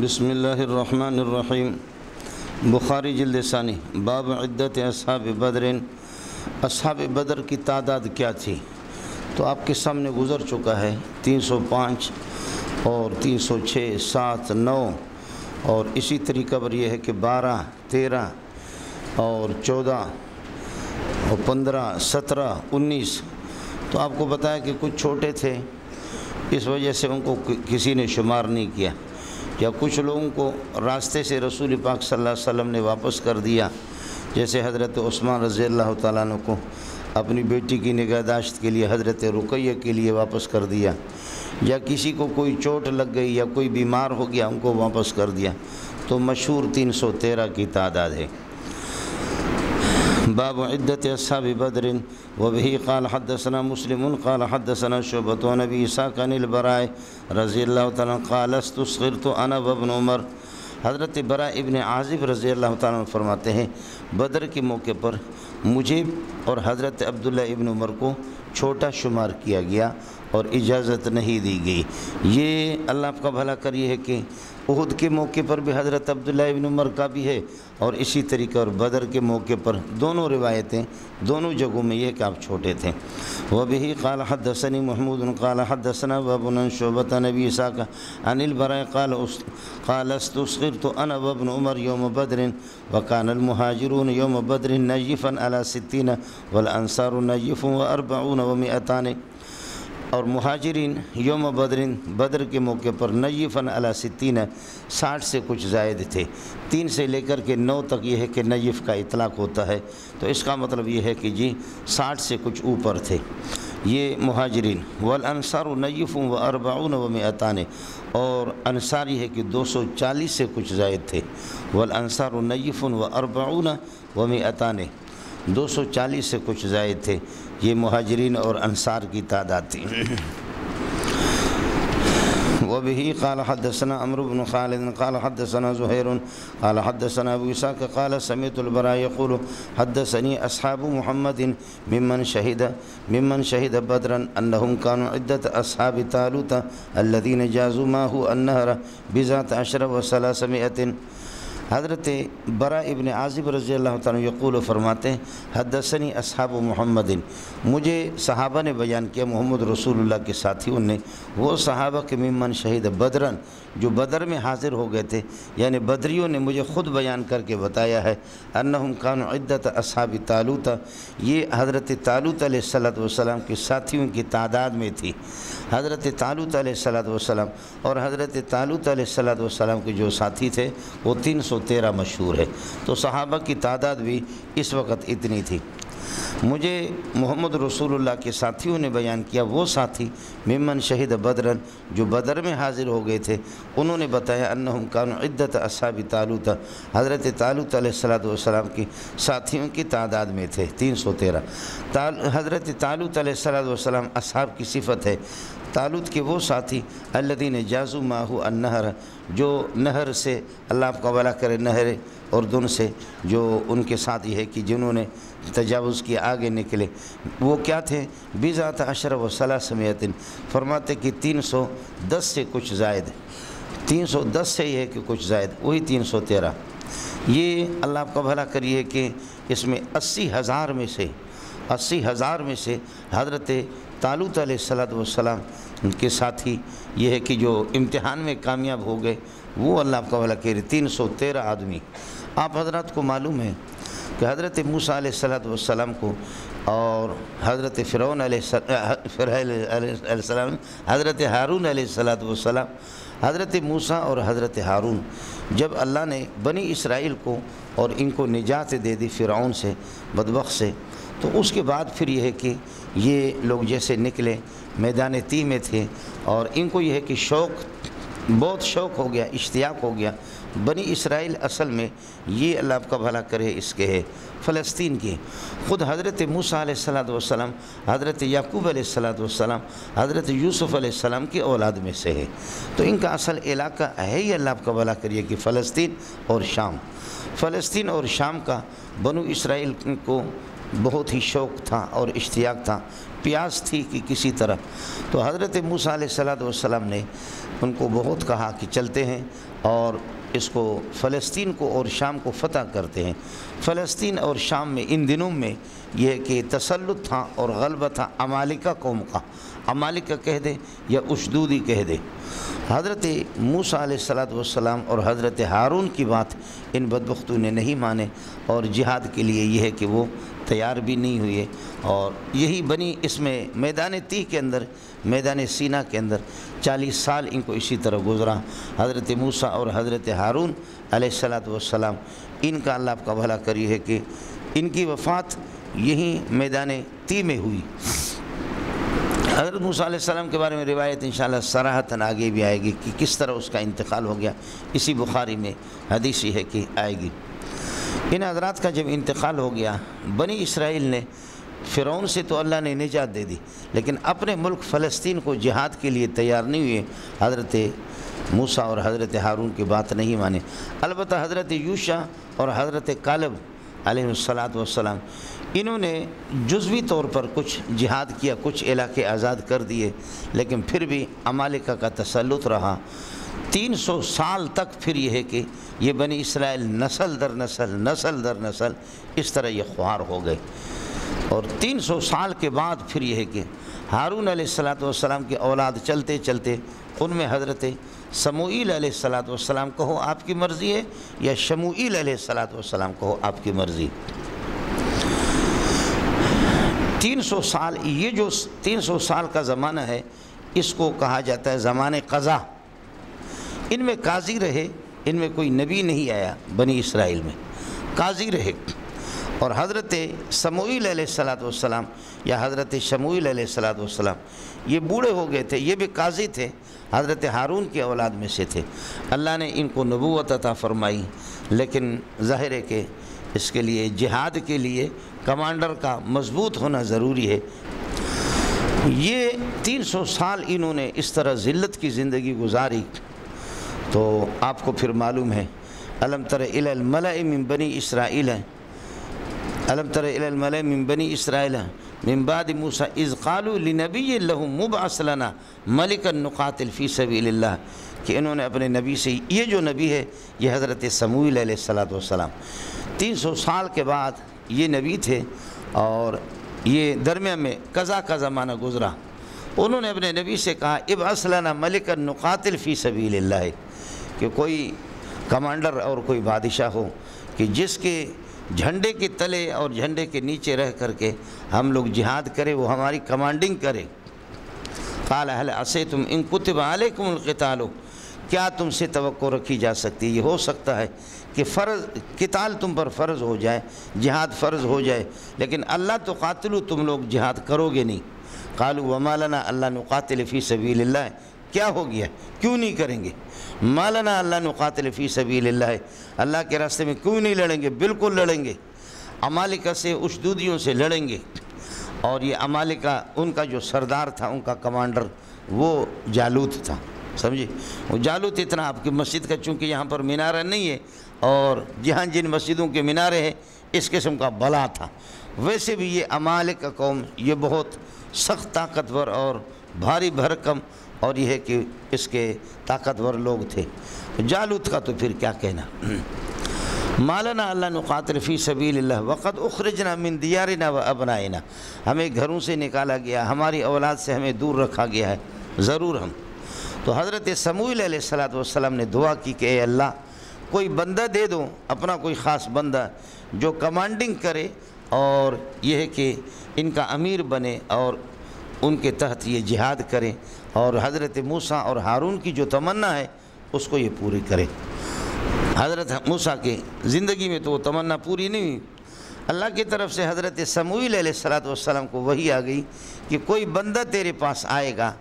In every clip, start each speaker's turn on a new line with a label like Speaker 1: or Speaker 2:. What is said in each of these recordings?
Speaker 1: بسم اللہ الرحمن الرحیم۔ بخاری جلد ثانی، باب عدت اصحاب بدر، اصحاب بدر کی تعداد کیا تھی؟ تو آپ کے سامنے گزر چکا ہے 305 اور 306، 7، 9 اور اسی طریقہ پر یہ ہے کہ 12، 13 اور 14 اور 15، 17، 19۔ تو آپ کو بتایا کہ کچھ چھوٹے تھے، اس وجہ سے ان کو کسی نے شمار نہیں کیا، یا کچھ لوگوں کو راستے سے رسول پاک صلی اللہ علیہ وسلم نے واپس کر دیا، جیسے حضرت عثمان رضی اللہ تعالیٰ عنہ کو اپنی بیٹی کی نگہداشت کے لیے حضرت رقیہ کے لیے واپس کر دیا، یا کسی کو کوئی چوٹ لگ گئی یا کوئی بیمار ہو گیا ان کو واپس کر دیا۔ تو مشہور 313 کی تعداد ہے۔ باب عدت اصحاب بدر وبه قال حدثنا مسلم قال حدثنا شعبة عن ابي اسحاق عن البراء رضی اللہ تعالیٰ قال استصغرت انا وابن عمر۔ حضرت براء ابن عازب رضی اللہ تعالیٰ فرماتے ہیں بدر کے موقع پر مجھے اور حضرت عبداللہ ابن عمر کو چھوٹا شمار کیا گیا اور اجازت نہیں دی گئی۔ یہ اللہ آپ کا بھلا کریے ہے کہ احد کے موقع پر بھی حضرت عبداللہ ابن عمر کا بھی ہے، اور اسی طریقہ اور بدر کے موقع پر دونوں روایتیں دونوں جگہوں میں یہ کہ آپ چھوٹے تھے۔ وبه قال حدثني محمود قال حدثنا وابو عن شعبة عن ابي اسحاق عن البراء قال استصغرت انا وابن عمر يوم بدر وكان المهاجرون يوم بدر نجفا على 60 والانصار نجف و40 و100۔ اور مہاجرین یوم بدر کے موقع پر نجفاً علی 60، 60 سے کچھ زائد تھے۔ 3 سے لے کر کے 9 تک یہ ہے کہ نجف کا اطلاق ہوتا ہے، تو اس کا مطلب یہ ہے کہ جی 60 سے کچھ اوپر تھے یہ مہاجرین۔ والانصار نجف و40 و100، اور انصار یہ ہے کہ 240 سے کچھ زائد تھے۔ والانصار نجف و40 و100، 240 سے کچھ زائد تھے۔ یہ مہاجرین اور انصار کی تعداد تھی۔ وبه قال حدثنا عمرو بن خالد قال حدثنا زهير قال حدثنا ابو اسحاق قال سمعت البراء يقول حدثني اصحاب محمد ممن شهد بدرا انهم كانوا عدة اصحاب طالوت الذين جازوا معه النهر بذات 10 و300۔ حضرت براء ابن عازب رضی اللہ تعالیٰ یقول فرماتے ہیں حدثنی اصحاب محمد، مجھے صحابہ نے بیان کیا، محمد رسول اللہ کے ساتھیوں نے، وہ صحابہ کے ممن شہید بدرن، جو بدر میں حاضر ہو گئے تھے، یعنی بدریوں نے مجھے خود بیان کر کے بتایا ہے انہم کانوا عدت اصحاب طالوت، یہ حضرت طالوت علیہ السلام کے ساتھیوں کی تعداد میں تھی۔ حضرت طالوت علیہ السلام اور حضرت طالوت علیہ السلام کے جو ساتھی تھے وہ 313 مشہور ہے، تو صحابہ کی تعداد بھی اس وقت اتنی تھی۔ مجھے محمد رسول اللہ کے ساتھیوں نے بیان کیا، وہ ساتھی ممن شہید بدرن، جو بدر میں حاضر ہو گئے تھے، انہوں نے بتایا انہم کانوا عدت اصحاب طالوت، حضرت طالوت علیہ السلام کی ساتھیوں کی تعداد میں تھے 313۔ حضرت طالوت علیہ السلام اصحاب کی صفت ہے، طالوت کے وہ ساتھی الذین جازوا معہ النہر، جو نہر سے، اللہ آپ کا بھلا کرے، نہر اردن سے جو ان کے ساتھ یہ ہے کہ جنہوں نے تجاوز کی آگے نکلے، وہ کیا تھے؟ بذات 10 و300، فرماتے کہ 310 سے کچھ زائد، 310 سے یہ ہے کہ کچھ زائد، وہی 313۔ یہ اللہ آپ کا بھلا کریے کہ اس میں 80,000 میں سے حضرت طالوت علیہ السلام کے ساتھی یہ ہے کہ جو امتحان میں کامیاب ہو گئے، وہ اللہ آپ کا بھلا کرے 313 آدمی۔ آپ حضرات کو معلوم ہے کہ حضرت موسیٰ علیہ السلام کو اور حضرت فرعون علیہ السلام، حضرت ہارون علیہ السلام، حضرت موسیٰ اور حضرت ہارون، جب اللہ نے بنی اسرائیل کو اور ان کو نجات دے دی فرعون سے، بدبخت سے، تو اس کے بعد پھر یہ ہے کہ یہ لوگ جیسے نکلے میدان تیہ میں تھے، اور ان کو یہ ہے کہ بہت شوق ہو گیا، اشتیاق ہو گیا۔ بنی اسرائیل اصل میں یہ اللہ آپ کا بھلا کرے اس کے ہے فلسطین کی، خود حضرت موسیٰ علیہ السلام، حضرت یعقوب علیہ السلام، حضرت یوسف علیہ السلام کی اولاد میں سے ہے، تو ان کا اصل علاقہ ہے ہی اللہ آپ کا بھلا کریے کہ فلسطین اور شام کا بنو اسرائیل کو بہت ہی شوق تھا اور اشتیاق تھا، پیاس تھی کہ کسی طرح. تو حضرت موسیٰ علیہ السلام نے ان کو بہت کہا کہ چلتے ہیں اور اس کو فلسطین کو اور شام کو فتح کرتے ہیں. فلسطین اور شام میں ان دنوں میں یہ کہ تسلط تھا اور غلبہ تھا عمالقہ قوم کا. عمالقہ کہہ دے یا اشدودی کہہ دے. حضرت موسیٰ علیہ السلام اور حضرت ہارون کی بات ان بدبختوں نے نہیں مانے اور جہاد کے لیے یہ ہے کہ وہ تیار بھی نہیں ہوئے. اور یہی بنی اس میں میدان تیہ کے اندر، میدان سینا کے اندر 40 سال ان کو اسی طرح گزرا. حضرت موسیٰ اور حضرت ہارون علیہ السلام ان کا اللہ آپ کا بھلا کری ہے کہ ان کی وفات یہیں میدان تیہ میں ہوئی. حضرت موسیٰ علیہ السلام کے بارے میں روایت انشاءاللہ صراحتاً آگے بھی آئے گی کہ کس طرح اس کا انتقال ہو گیا. اسی بخاری میں حدیث یہ ہے کہ آئے گی. ان حضرات کا جب انتقال ہو گیا، بنی اسرائیل نے فرعون سے تو اللہ نے نجات دے دی، لیکن اپنے ملک فلسطین کو جہاد کے لیے تیار نہیں ہوئے. حضرت موسیٰ اور حضرت ہارون کی بات نہیں مانے. البتہ حضرت یوشع اور حضرت کالب علیہ السلام انہوں نے جزوی طور پر کچھ جہاد کیا، کچھ علاقے آزاد کر دیے، لیکن پھر بھی عمالقہ کا تسلط رہا. 300 سال تک پھر یہ ہے کہ یہ بنی اسرائیل نسل در نسل اس طرح یہ خوار ہو گئے. اور 300 سال کے بعد پھر یہ ہے کہ ہارون علیہ السلام کی اولاد چلتے چلتے ان میں حضرت سموئیل علیہ السلام کہو آپ کی مرضی ہے یا شموئیل علیہ السلام کہو آپ کی مرضی. 300 سال، یہ جو 300 سال کا زمانہ ہے اس کو کہا جاتا ہے زمان قضا. ان میں قاضی رہے، ان میں کوئی نبی نہیں آیا بنی اسرائیل میں، قاضی رہے. اور حضرت سموئیل علیہ السلام یا حضرت شموئیل علیہ السلام یہ بوڑھے ہو گئے تھے، یہ بھی قاضی تھے، حضرت ہارون کی اولاد میں سے تھے. اللہ نے ان کو نبوت عطا فرمائی، لیکن ظاہر ہے کہ اس کے لیے جہاد کے لیے کمانڈر کا مضبوط ہونا ضروری ہے. یہ 300 سال انہوں نے اس طرح ذلت کی زندگی گزاری. تو آپ کو پھر معلوم ہے الم تر الی الملأ من بنی اسرائیل، الم تر الی الملأ من بنی اسرائیل من بعد موسیٰ اذ قالوا لنبی لهم مبعث لنا ملکا نقاتل فی سبیل اللہ، کہ انہوں نے اپنے نبی سے، یہ جو نبی ہے یہ حضرت سموئیل علیہ السلام 300 سال کے بعد یہ نبی تھے. اور یہ درمیان میں قضا کا زمانہ گزرا. انہوں نے اپنے نبی سے کہا ابعث لنا ملکا نقاتل فی سبیل اللہ، کہ کوئی کمانڈر اور کوئی بادشاہ ہو کہ جس کے جھنڈے کے تلے اور جھنڈے کے نیچے رہ کر کے ہم لوگ جہاد کرے، وہ ہماری کمانڈنگ کرے. قال هل عصیتم ان کتب علیکم القتال، کیا تم سے توقع رکھی جا سکتی، یہ ہو سکتا ہے کہ قتال تم پر فرض ہو جائے، جہاد فرض ہو جائے، لیکن اللہ تو قاتلو تم لوگ جہاد کرو گے نہیں. قالوا وما لنا الا نقاتل فی سبیل اللہ، کیا ہو گیا کیوں نہیں کریں گے. ما لنا الا نقاتل فی سبیل اللہ، اللہ کے راستے میں کیوں نہیں لڑیں گے، بالکل لڑیں گے. عمالقہ سے، اشدودیوں سے لڑیں گے. اور یہ عمالقہ ان کا جو سردار تھا، ان کا کمانڈر وہ جالوت تھا. سمجھے، وہ جالوت اتنا آپ کی مسجد کا، چونکہ یہاں پر مینارہ نہیں ہے اور جہاں جن مسجدوں کے مینارے ہیں اس قسم کا بلا تھا. ویسے بھی یہ عمالقہ قوم یہ بہت سخت طاقتور اور بھاری بھرکم، اور یہ ہے کہ اس کے طاقتور لوگ تھے. جالوت کا تو پھر کیا کہنا. مالنا اللہ نقاتل فی سبیل اللہ وقد اخرجنا من دیارنا و ابنائنا، ہمیں گھروں سے نکالا گیا، ہماری اولاد سے ہمیں دور رکھا گیا ہے، ضرور ہم. تو حضرت سموئیل علیہ السلام نے دعا کی کہ اے اللہ کوئی بندہ دے دو، اپنا کوئی خاص بندہ جو کمانڈنگ کرے اور یہ ہے کہ ان کا امیر بنے اور ان کے تحت یہ جہاد کرے، اور حضرت موسیٰ اور ہارون کی جو تمنا ہے اس کو یہ پوری کرے. حضرت موسیٰ کی زندگی میں تو وہ تمنا پوری نہیں ہوئی. اللہ کی طرف سے حضرت سموئیل علیہ السلام کو وحی آ گئی کہ کوئی بندہ تیرے پاس آئے گا.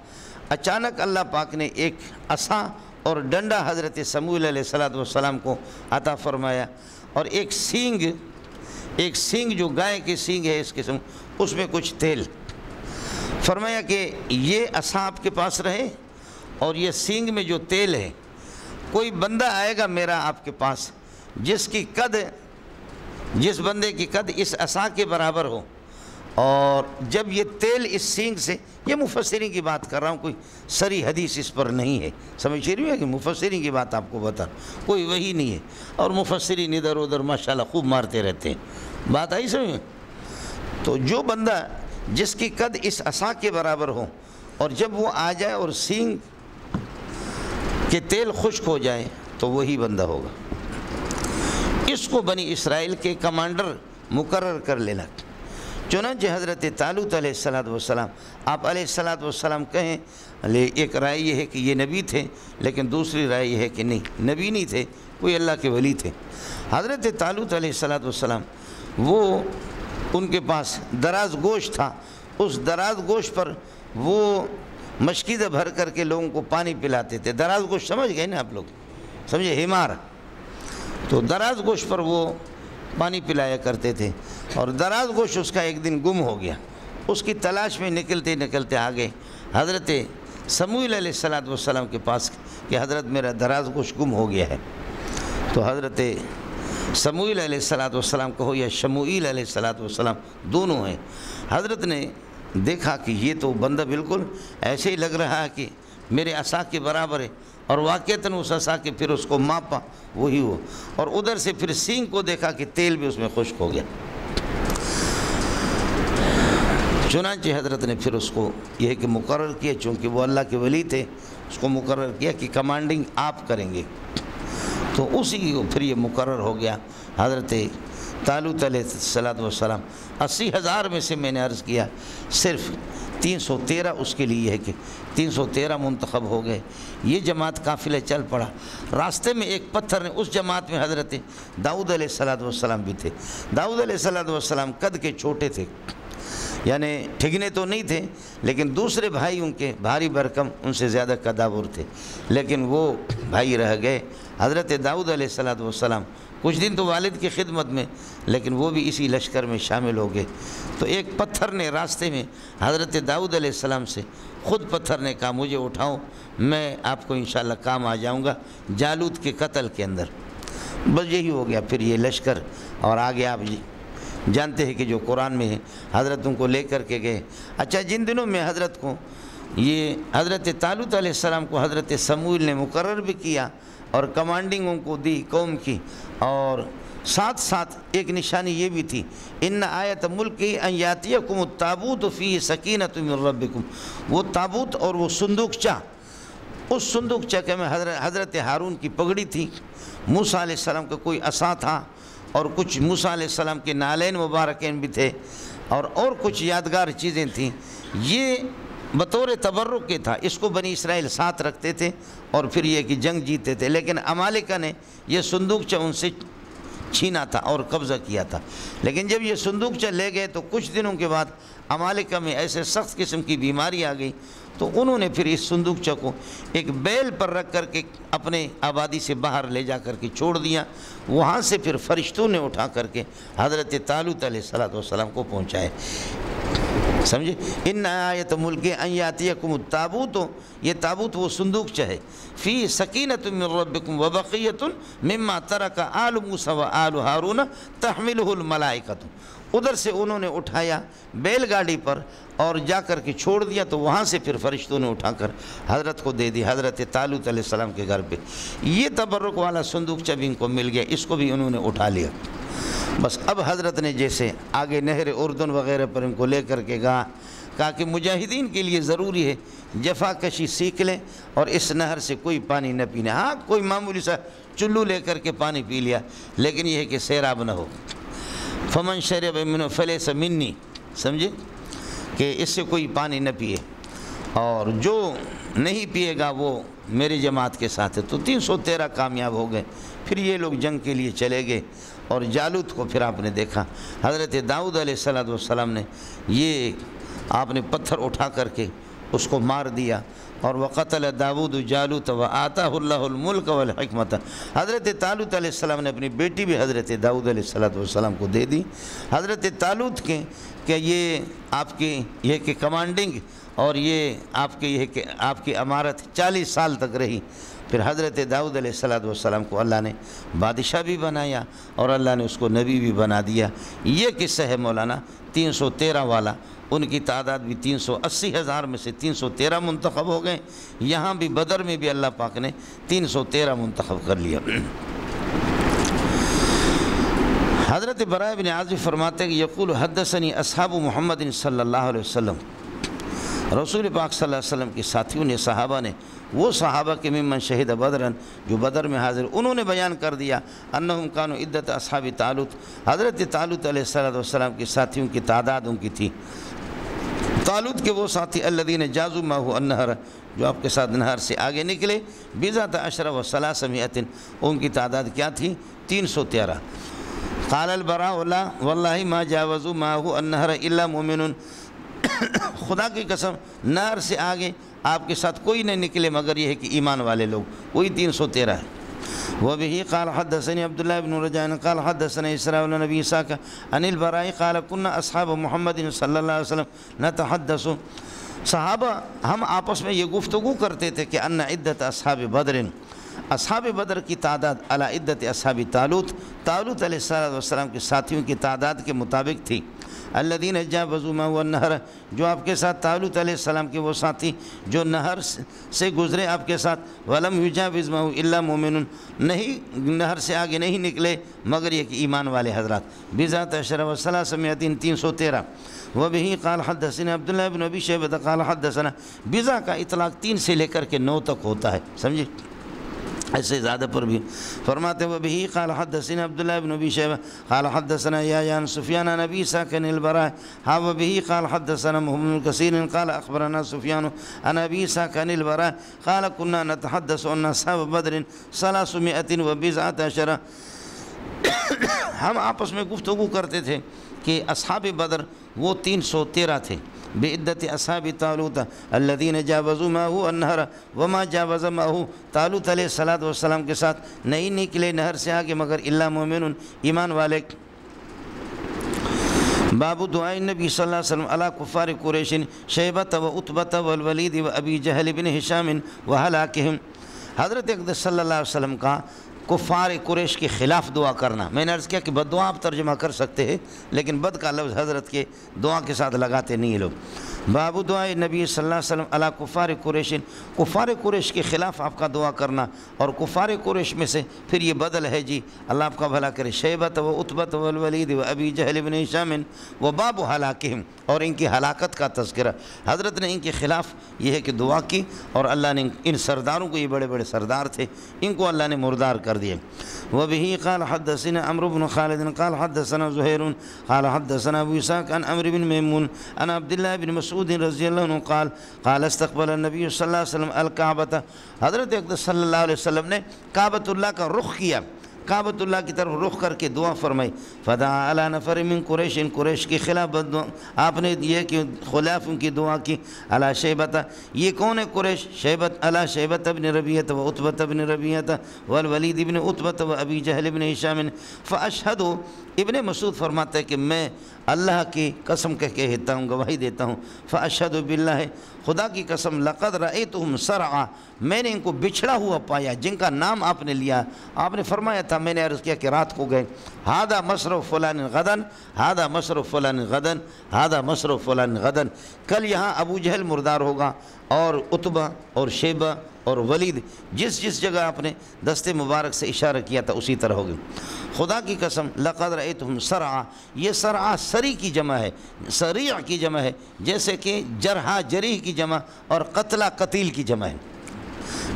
Speaker 1: اچانک اللہ پاک نے ایک عصا اور ڈنڈا حضرت سموئیل علیہ السلام کو عطا فرمایا، اور ایک سینگ جو گائے کے سینگ ہے اس قسم، اس میں کچھ تیل. فرمایا کہ یہ عصا آپ کے پاس رہے اور یہ سینگ میں جو تیل ہے، کوئی بندہ آئے گا میرا آپ کے پاس جس کی قد جس بندے کی قد اس عصا کے برابر ہو، اور جب یہ تیل اس سینگ سے، یہ مفسرین کی بات کر رہا ہوں، کوئی سری حدیث اس پر نہیں ہے، سمجھ رہی ہے کہ مفسرین کی بات آپ کو بتا، کوئی وہی نہیں ہے، اور مفسرین ادھر ادھر ماشاءاللہ خوب مارتے رہتے ہیں، بات آئی سمجھ میں؟ تو جو بندہ جس کی قد اس عصا کے برابر ہو، اور جب وہ آ جائے اور سینگ کہ تیل خشک ہو جائے تو وہی بندہ ہوگا۔ اس کو بنی اسرائیل کے کمانڈر مقرر کر لینا۔ چنانچہ حضرت طالوت علیہ السلام، آپ علیہ السلام کہیں، ایک رائے یہ ہے کہ یہ نبی تھے، لیکن دوسری رائے یہ ہے کہ نہیں، نبی نہیں تھے، کوئی اللہ کے ولی تھے۔ حضرت طالوت علیہ السلام وہ ان کے پاس دراز گوشت تھا، اس دراز گوشت پر وہ مشکیزہ بھر کر کے لوگوں کو پانی پلاتے تھے۔ دراز گوشت سمجھ گئے نا آپ لوگ، سمجھے، ہمار، تو دراز گوشت پر وہ پانی پلایا کرتے تھے، اور دراز گوشت اس کا ایک دن گم ہو گیا۔ اس کی تلاش میں نکلتے نکلتے آگے حضرت سموئیل علیہ السلام کے پاس کہ حضرت میرا دراز گوشت گم ہو گیا ہے۔ تو حضرت سموئیل علیہ السلام کہو یا شموئیل علیہ السلام، دونوں ہیں، حضرت نے دیکھا کہ یہ تو بندہ بالکل ایسے ہی لگ رہا ہے کہ میرے عصا کے برابر ہے، اور واقعتاً اس عصا کے پھر اس کو ماپا، وہی ہوا، اور ادھر سے پھر سینگ کو دیکھا کہ تیل بھی اس میں خشک ہو گیا۔ چنانچہ حضرت نے پھر اس کو یہ کہ مقرر کیا، چونکہ وہ اللہ کے ولی تھے، اس کو مقرر کیا کہ کمانڈنگ آپ کریں گے، تو اسی کو پھر یہ مقرر ہو گیا۔ حضرت طالوت علیہ السلام 80,000 میں سے میں نے عرض کیا صرف 313 اس کے لیے ہے کہ 313 منتخب ہو گئے۔ یہ جماعت قافلہ چل پڑا، راستے میں ایک پتھر نے، اس جماعت میں حضرت داؤد علیہ السلام بھی تھے۔ داؤد علیہ السلام قد کے چھوٹے تھے، یعنی ٹھگنے تو نہیں تھے، لیکن دوسرے بھائی ان کے بھاری بھرکم، ان سے زیادہ قداور تھے، لیکن وہ بھائی رہ گئے۔ حضرت داؤد علیہ السلام کچھ دن تو والد کی خدمت میں، لیکن وہ بھی اسی لشکر میں شامل ہو گئے۔ تو ایک پتھر نے راستے میں حضرت داؤد علیہ السلام سے، خود پتھر نے کہا مجھے اٹھاؤ، میں آپ کو انشاءاللہ کام آ جاؤں گا جالوت کے قتل کے اندر۔ بس یہی ہو گیا پھر یہ لشکر، اور آگے آپ جانتے ہیں کہ جو قرآن میں ہے، حضرت ان کو لے کر کے گئے۔ اچھا، جن دنوں میں حضرت کو یہ حضرت طالوت علیہ السلام کو حضرت سموئیل نے مقرر بھی کیا اور کمانڈنگ ان کو دی قوم کی، اور ساتھ ساتھ ایک نشانی یہ بھی تھی، ان آیت ملکی ان یاتیکم التابوت فیہ سکینۃ من ربکم، وہ تابوت اور وہ صندوقچہ، اس صندوقچہ میں حضرت ہارون کی پگڑی تھی، موسیٰ علیہ السلام کا کوئی عصا تھا، اور کچھ موسیٰ علیہ السلام کے نالین مبارکین بھی تھے، اور کچھ یادگار چیزیں تھیں۔ یہ بطور تبرک کے تھا، اس کو بنی اسرائیل ساتھ رکھتے تھے، اور پھر یہ کہ جنگ جیتے تھے، لیکن عمالقہ نے یہ صندوقچہ ان سے چھینا تھا اور قبضہ کیا تھا۔ لیکن جب یہ صندوقچہ لے گئے تو کچھ دنوں کے بعد عمالقہ میں ایسے سخت قسم کی بیماری آ گئی، تو انہوں نے پھر اس صندوقچہ کو ایک بیل پر رکھ کر کے اپنے آبادی سے باہر لے جا کر کے چھوڑ دیا۔ وہاں سے پھر فرشتوں نے اٹھا کر کے حضرت طالوت علیہ السلام کو پہنچائے، سمجھے۔ ان آیت ملک ان یاتیکم التابوت، یہ تابوت وہ صندوقچہ ہے، فی سکینۃ من ربکم وبقیۃ مما ترک آل موسیٰ وآل ہارون تحملہ الملائکۃ۔ ادھر سے انہوں نے اٹھایا بیل گاڑی پر اور جا کر کے چھوڑ دیا، تو وہاں سے پھر فرشتوں نے اٹھا کر حضرت کو دے دی، حضرت طالوت علیہ السلام کے گھر پہ۔ یہ تبرک والا صندوقچہ بھی ان کو مل گیا، اس کو بھی انہوں نے اٹھا لیا۔ بس اب حضرت نے جیسے آگے نہر اردن وغیرہ پر ان کو لے کر کے کہا کہ مجاہدین کے لیے ضروری ہے جفا کشی سیکھ لیں، اور اس نہر سے کوئی پانی نہ پینا، ہاں کوئی معمولی سا چلو لے کر کے پانی پی لیا، لیکن یہ ہے کہ سیراب نہ ہو۔ فمن شرب منہ فلیس منی، سمجھے، کہ اس سے کوئی پانی نہ پیے، اور جو نہیں پیے گا وہ میری جماعت کے ساتھ ہے۔ تو 313 کامیاب ہو گئے۔ پھر یہ لوگ جنگ کے لیے چلے گئے، اور جالوت کو پھر آپ نے دیکھا، حضرت داؤد علیہ السلام نے یہ آپ نے پتھر اٹھا کر کے اس کو مار دیا، اور وقتل داؤد جالوت وآتاہ اللہ الملک والحکمت۔ حضرت طالوت علیہ السلام نے اپنی بیٹی بھی حضرت داؤد علیہ السلام کو دے دی۔ حضرت طالوت کے کہ یہ آپ کی یہ کہ کمانڈنگ، اور یہ آپ کی یہ کہ آپ کی امارت 40 سال تک رہی۔ پھر حضرت داؤد علیہ السلام کو اللہ نے بادشاہ بھی بنایا اور اللہ نے اس کو نبی بھی بنا دیا۔ یہ قصہ ہے مولانا 313 والا، ان کی تعداد بھی 380,000 میں سے 313 منتخب ہو گئے۔ یہاں بھی بدر میں بھی اللہ پاک نے 313 منتخب کر لیا۔ حضرت براء بن عازب فرماتے ہیں کہ یقول حدثنی اصحاب محمد صلی اللہ علیہ وسلم، رسول پاک صلی اللہ علیہ وسلم کے ساتھیوں نے، صحابہ نے، وہ صحابہ کے ممن شہید بدرن جو بدر میں حاضر، انہوں نے بیان کر دیا انہم کانوا عدت اصحاب طالوت، حضرت طالوت علیہ السلام کے ساتھیوں کی تعداد ان کی تھی۔ طالوت کے وہ ساتھی الذین جازوا معه النہر، جو آپ کے ساتھ نہر سے آگے نکلے، بضعۃ عشر و ثلاثمائۃ، ان کی تعداد کیا تھی؟ 313۔ قال البراء واللہ ما جاوزوا معه النہر الا مومن، خدا کی قسم نہر سے آگے آپ کے ساتھ کوئی نہیں نکلے مگر یہ ہے کہ ایمان والے لوگ، وہی 313 ہے۔ وبه قال حدثني عبد الله بن رجاء قال حدثنا اسرائيل بن ابي اسحاق عن البراء قال كنا اصحاب محمد صلی اللہ علیہ وسلم نتحدث، صحابہ ہم آپس میں یہ گفتگو کرتے تھے کہ ان عدت اصحاب بدر، اصحاب بدر کی تعداد علی عدت اصحاب طالوت، طالوت علیہ السلام کے ساتھیوں کی تعداد کے مطابق تھی۔ الذین جاوزوا معه النہر، جو آپ کے ساتھ طالوت علیہ السلام کے وہ ساتھی جو نہر سے گزرے آپ کے ساتھ، ولم یجاوز معه الا مومن، نہیں نہر سے آگے نہیں نکلے مگر یہ کہ ایمان والے حضرات، بضعۃ عشر و ثلاثمائۃ، 313۔ وبه قال حدثنا عبد الله بن ابي شيبه قال حدثنا، بضع کا اطلاق 3 سے لے کر کے 9 تک ہوتا ہے، سمجھے، ایسے زیادہ پر بھی فرماتے ہیں۔ وبه قال حدثنا عبد الله بن ابي شيبه قال حدثنا يحيى عن سفيان عن ابي اسحاق عن البراء، وبه قال حدثنا محمد بن كثير قال اخبرنا سفيان عن ابي اسحاق عن البراء قال كنا نتحدث ان اصحاب بدر 319، ہم آپس میں گفتگو کرتے تھے کہ اصحاب بدر وہ 313 تھے، بعدت اصحاب طالوت الذین جاوزوا معه النہر وما جاوز معه، طالوت علیہ السلام کے ساتھ نہیں نکلے نہر سے آگے مگر الا مومن، ایمان والے۔ باب دعاء النبی صلی اللہ علیہ وسلم علی کفار قریش شیبۃ و عتبۃ والولید و ابی جہل بن ہشام و ہلاکہم، حضرت اقدس صلی اللہ علیہ وسلم کا کفار قریش کے خلاف دعا کرنا۔ میں نے عرض کیا کہ بد دعا آپ ترجمہ کر سکتے ہیں لیکن بد کا لفظ حضرت کے دعا کے ساتھ لگاتے نہیں لوگ۔ باب دعا نبی صلی اللہ علیہ وسلم علی کفار قریش، کفار قریش کے خلاف آپ کا دعا کرنا، اور کفار قریش میں سے پھر یہ بدل ہے جی، اللہ آپ کا بھلا کرے، شیبۃ و عتبۃ والولید و ابی جہل بن ہشام و باب ہلاکہم، اور ان کی ہلاکت کا تذکرہ۔ حضرت نے ان کے خلاف یہ ہے کہ دعا کی، اور اللہ نے ان سرداروں کو، یہ بڑے بڑے سردار تھے، ان کو اللہ نے مردار کر دیا۔ وبه قال حدثنا عمرو بن خالد قال حدثنا زهير قال حدثنا ابو اسحاق عن عمرو بن میمون عن عبد الله بن مسعود رضی اللہ عنہ قال استقبل النبي صلی اللہ علیہ وسلم الکعبۃ، حضرت اقدس صلی اللہ علیہ وسلم نے کعبۃ اللہ کا رخ کیا، کعبۃ اللہ کی طرف رخ کر کے دعا فرمائی۔ فدعا علی نفر من قریش، قریش کے خلاف آپ نے یہ کہ خلاف ان کی دعا کی، علی شیبۃ، یہ کون ہے قریش؟ شیبت، علی شیبۃ بن ربیعۃ و عتبۃ بن ربیعۃ والولید بن عتبۃ و ابی جہل بن ہشام، فاشہد، ابن مسعود فرماتا ہے کہ میں اللہ کی قسم کہہ کے کہتا ہوں، گواہی دیتا ہوں، فاشہد باللہ، خدا کی قسم، لقد رأیتہم سرعا، میں نے ان کو بچھڑا ہوا پایا، جن کا نام آپ نے لیا، آپ نے فرمایا تھا، میں نے عرض کیا کہ رات کو گئے، ہذا مصرف فلان غدن، ہذا مصرف فلان غدن، ہذا مصرف فلان غدن، کل یہاں ابو جہل مردار ہوگا، اور عتبہ اور شیبہ اور ولید، جس جس جگہ آپ نے دست مبارک سے اشارہ کیا تھا اسی طرح ہوگی۔ خدا کی قسم، لقد رأیتہم سرعا، یہ سرعا سری کی جمع ہے، سریع کی جمع ہے، جیسے کہ جرحا جریح کی جمع اور قتلہ قتیل کی جمع ہے۔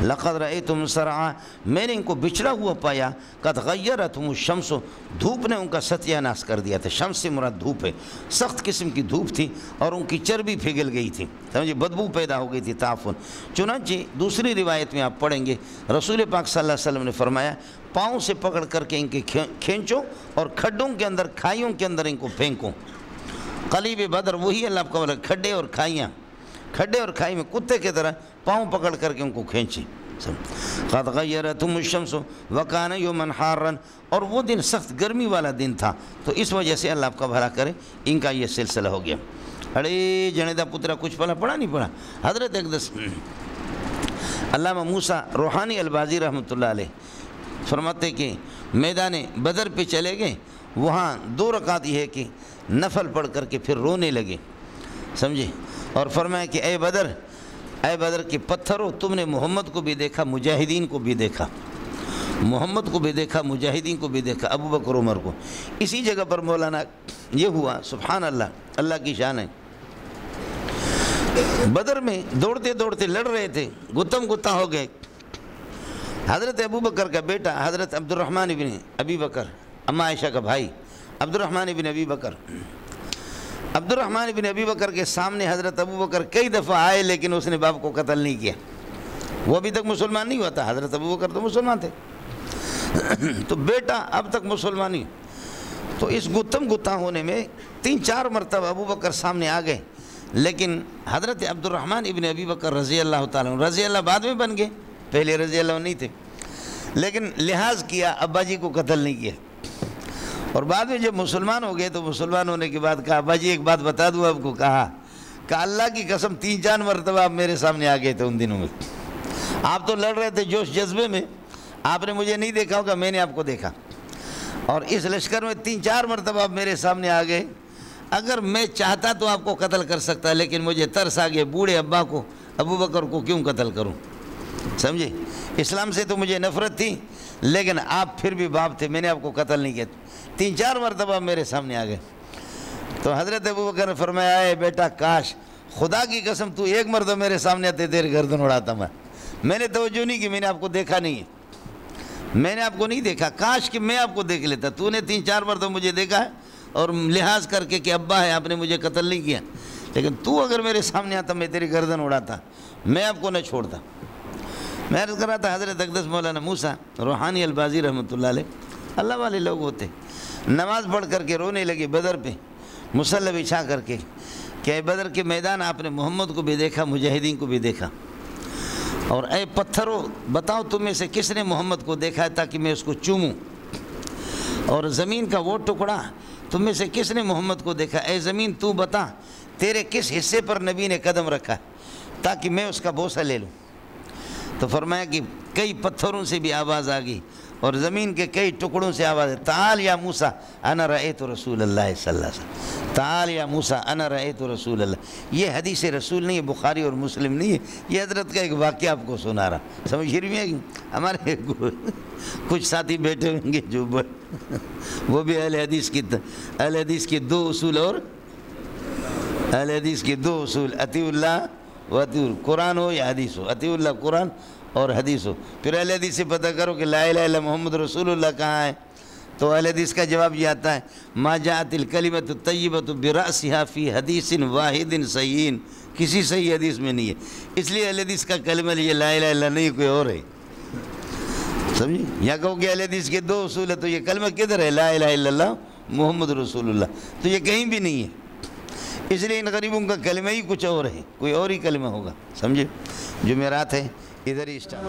Speaker 1: لقد رأیتم سرعا، میں نے ان کو بچھڑا ہوا پایا، قد غیرتہم الشمس، دھوپ نے ان کا ستیہ ناس کر دیا تھا، شمس سے مراد دھوپ ہے، سخت قسم کی دھوپ تھی اور ان کی چربی پھگل گئی تھی، سمجھے، بدبو پیدا ہو گئی تھی، تعفن۔ چنانچہ دوسری روایت میں آپ پڑھیں گے، رسول پاک صلی اللہ علیہ وسلم نے فرمایا، پاؤں سے پکڑ کر کے ان کے کھینچو اور کھڈوں کے اندر، کھائیوں کے اندر ان کو پھینکو۔ قلیب بدر وہی اللہ آپ کو بولا، کھڈے اور کھائیاں، کھڈے اور کھائی میں کتے کی طرح پاؤں پکڑ کر کے ان کو کھینچیں۔ قد غیرتہم الشمس وکان یوما حارا، اور وہ دن سخت گرمی والا دن تھا، تو اس وجہ سے اللہ آپ کا بھلا کرے ان کا یہ سلسلہ ہو گیا۔ ارے جنے دا پترا کچھ پڑھا نہیں پڑھا؟ حضرت اقدس علامہ موسیٰ روحانی البازی رحمۃ اللہ علیہ فرماتے کہ میدان بدر پہ چلے گئے، وہاں 2 رکعت یہ ہے کہ نفل پڑھ کر کے پھر رونے لگے، سمجھے، اور فرمایا کہ اے بدر کے پتھروں، تم نے محمد کو بھی دیکھا، مجاہدین کو بھی دیکھا، محمد کو بھی دیکھا، مجاہدین کو بھی دیکھا، ابو بکر عمر کو۔ اسی جگہ پر مولانا یہ ہوا، سبحان اللہ، اللہ کی شان ہے، بدر میں دوڑتے دوڑتے لڑ رہے تھے، گتم گتا ہو گئے۔ حضرت ابو بکر کا بیٹا حضرت عبد الرحمن ابن ابی بکر، اما عائشہ کا بھائی عبد الرحمن ابن ابی بکر، عبد الرحمن ابن ابی بکر کے سامنے حضرت ابو بکر کئی دفعہ آئے، لیکن اس نے باپ کو قتل نہیں کیا، وہ ابھی تک مسلمان نہیں ہوا تھا، حضرت ابو بکر تو مسلمان تھے، تو بیٹا اب تک مسلمان نہیں۔ تو اس گتم گتا ہونے میں 3-4 مرتبہ ابو بکر سامنے آ گئے، لیکن حضرت عبد الرحمن ابن ابی بکر رضی اللہ تعالیٰ عنہ، رضی اللہ بعد میں بن گئے، پہلے رضی اللہ نہیں تھے، لیکن لحاظ کیا، ابا جی کو قتل نہیں کیا، اور بعد میں جب مسلمان ہو گئے تو مسلمان ہونے کے بعد کہا، ابا جی ایک بات بتا دوں آپ کو، کہا کہ اللہ کی قسم 3-4 مرتبہ آپ میرے سامنے آ گئے تھے ان دنوں میں، آپ تو لڑ رہے تھے جوش جذبے میں، آپ نے مجھے نہیں دیکھا ہوگا، میں نے آپ کو دیکھا، اور اس لشکر میں 3-4 مرتبہ آپ میرے سامنے آ گئے، اگر میں چاہتا تو آپ کو قتل کر سکتا، لیکن مجھے ترس آ گیا، بوڑھے ابا کو، ابو بکر کو کیوں قتل کروں، سمجھے، اسلام سے تو مجھے نفرت تھی، لیکن آپ پھر بھی باپ تھے، میں نے آپ کو قتل نہیں کیا، 3-4 مرتبہ میرے سامنے آ گئے۔ تو حضرت ابو بکر نے فرمایا، اے بیٹا، کاش خدا کی قسم تو ایک مرتبہ میرے سامنے آتے تیرے گردن اڑاتا، میں نے توجہ نہیں کی، میں نے آپ کو دیکھا نہیں ہے، میں نے آپ کو نہیں دیکھا، کاش کہ میں آپ کو دیکھ لیتا، تو نے 3-4 مرتبہ مجھے دیکھا ہے اور لحاظ کر کے کہ ابا ہے، آپ نے مجھے قتل نہیں کیا، لیکن تو اگر میرے سامنے آتا میں تیری گردن اڑاتا، میں آپ کو نہ چھوڑتا۔ میں عرض کر رہا تھا حضرت اقدس مولانا موسیٰ روحانی البازی رحمۃ اللہ علیہ، اللہ والے لوگ ہوتے، نماز پڑھ کر کے رونے لگے بدر پہ، مصلی بچھا کر کے، کہ اے بدر کے میدان، آپ نے محمد کو بھی دیکھا، مجاہدین کو بھی دیکھا، اور اے پتھروں، بتاؤ تم میں سے کس نے محمد کو دیکھا ہے تاکہ میں اس کو چوموں، اور زمین کا وہ ٹکڑا، تم میں سے کس نے محمد کو دیکھا، اے زمین تو بتا تیرے کس حصے پر نبی نے قدم رکھا ہے تاکہ میں اس کا بوسہ لے لوں۔ تو فرمایا کہ کئی پتھروں سے بھی آواز آ گئی اور زمین کے کئی ٹکڑوں سے آواز ہے، تعال یا موسیٰ انا رأیت رسول اللہ صلی اللہ علیہ وسلم، تعال یا موسیٰ انا رأیت رسول اللہ۔ یہ حدیث رسول نہیں ہے، بخاری اور مسلم نہیں ہے، یہ حضرت کا ایک واقعہ آپ کو سنا رہا، سمجھ رہی ہے؟ ہمارے کچھ ساتھی بیٹھے ہوں گے جو وہ بھی اہل حدیث کی 2 اصول، اور اہل حدیث کے 2 اصول، اطیع اللہ و اطیع قرآن ہو یا حدیث ہو، اطیع اللہ قرآن اور حدیث ہو۔ پھر اہل حدیث سے پتہ کرو کہ لا الہ الا محمد رسول اللہ کہاں ہے، تو اہل حدیث کا جواب یہ آتا ہے، ما جاءت الکلمۃ الطیبۃ برأسها فی حدیث واحد صحیح، کسی صحیح حدیث میں نہیں ہے، اس لیے اہل حدیث کا کلمہ یہ لا الہ الا نہیں، کوئی اور ہے، سمجھے؟ یا کہو کہ اہل حدیث کے 2 اصول ہے، تو یہ کلمہ کدھر ہے؟ لا الہ الا اللہ محمد رسول اللہ، تو یہ کہیں بھی نہیں ہے، اس لیے ان غریبوں کا کلمہ ہی کچھ اور ہے، کوئی اور ہی کلمہ ہوگا، سمجھے؟ جمعرات ہے، ادھر ہی اسٹارٹ